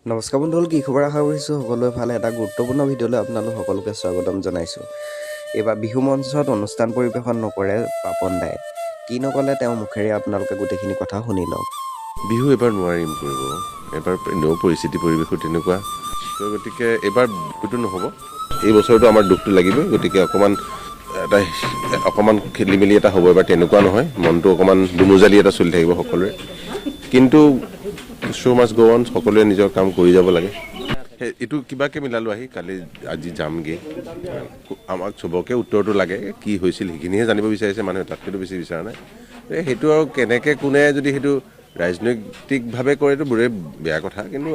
নমস্কাৰ বন্ধুসকল, কি খবৰ? আশা কৰিছোঁ সকলোৱে ভালে। এটা গুৰুত্বপূৰ্ণ ভিডিঅ'লৈ আপোনালোক সকলোকে স্বাগতম জনাইছোঁ। এইবাৰ বিহু মঞ্চত অনুষ্ঠান পৰিৱেশন নকৰে পাপন দায়ে। কি নক'লে তেওঁৰ মুখেৰে আপোনালোকে গোটেইখিনি কথা শুনি লওক। বিহু এবাৰ নোৱাৰিম কৰিব, এবাৰ এনেও পৰিস্থিতি পৰিৱেশো তেনেকুৱা, গতিকে এইবাৰ বিহুটো নহ'ব। এই বছৰটো আমাৰ দুখটো লাগিবই, গতিকে অকণমান খেলি মেলি এটা হ'ব। এবাৰ তেনেকুৱা নহয়, মনটো অকণমান দুমোজালি এটা চলি থাকিব সকলোৰে, কিন্তু শ্ব' মাষ্ট গ' অন, সকলোৱে নিজৰ কাম কৰি যাব লাগে। এইটো কিবাকৈ মিলালোঁ আজি যামগৈ। আমাক চবকে উত্তৰটো লাগে, কি হৈছিল সেইখিনিহে জানিব বিচাৰিছে মানুহে, তাতকৈতো বেছি বিচৰা নাই। সেইটো আৰু কেনেকৈ কোনে যদি সেইটো ৰাজনৈতিকভাৱে কৰেতো বোৰে বেয়া কথা, কিন্তু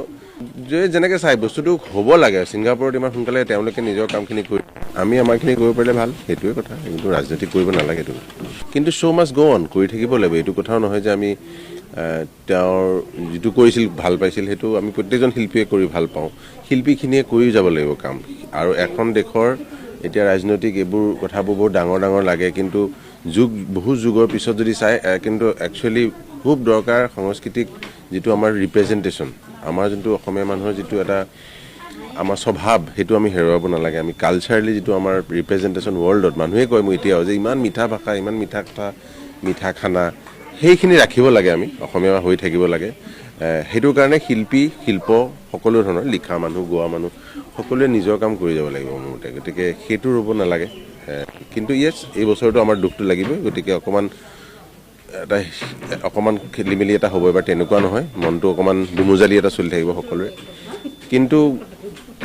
যেনেকৈ চাই বস্তুটো হ'ব লাগে। ছিংগাপুৰত ইমান সোনকালে তেওঁলোকে নিজৰ কামখিনি কৰি, আমি আমাৰখিনি কৰিব পাৰিলে ভাল, সেইটোৱে কথা। কিন্তু ৰাজনীতি কৰিব নালাগে এইটো, কিন্তু শ্ব' মাষ্ট গ' অন কৰি থাকিব লাগিব। এইটো কথাও নহয় যে আমি তেওঁৰ যিটো কৰিছিল ভাল পাইছিল, সেইটো আমি প্ৰত্যেকজন শিল্পীয়ে কৰি ভাল পাওঁ। শিল্পীখিনিয়ে কৰি যাব লাগিব কাম। আৰু এখন দেশৰ এতিয়া ৰাজনৈতিক এইবোৰ কথাবোৰ বহুত ডাঙৰ ডাঙৰ লাগে, কিন্তু বহু যুগৰ পিছত যদি চাই, কিন্তু একচুৱেলি খুব দৰকাৰ সংস্কৃতিক যিটো আমাৰ ৰিপ্ৰেজেণ্টেশ্যন, আমাৰ যোনটো অসমীয়া মানুহৰ যিটো এটা আমাৰ স্বভাৱ, সেইটো আমি হেৰুৱাব নালাগে। আমি কালচাৰেলি যিটো আমাৰ ৰিপ্ৰেজেণ্টেশ্যন ৱৰ্ল্ডত, মানুহে কয় মোৰ এতিয়াও যে ইমান মিঠা ভাষা, ইমান মিঠা কথা, মিঠা খানা, সেইখিনি ৰাখিব লাগে। আমি অসমীয়া হৈ থাকিব লাগে। সেইটো কাৰণে শিল্প সকলো ধৰণৰ লিখা মানুহ, গোৱা মানুহ সকলোৱে নিজৰ কাম কৰি যাব লাগিব মোৰ মতে। গতিকে সেইটো ৰ'ব নালাগে। কিন্তু এই বছৰটো আমাৰ দুখটো লাগিবই, গতিকে অকণমান খেলি মেলি এটা হ'ব। এবাৰ তেনেকুৱা নহয়, মনটো অকণমান দুমোজালি এটা চলি থাকিব সকলোৰে, কিন্তু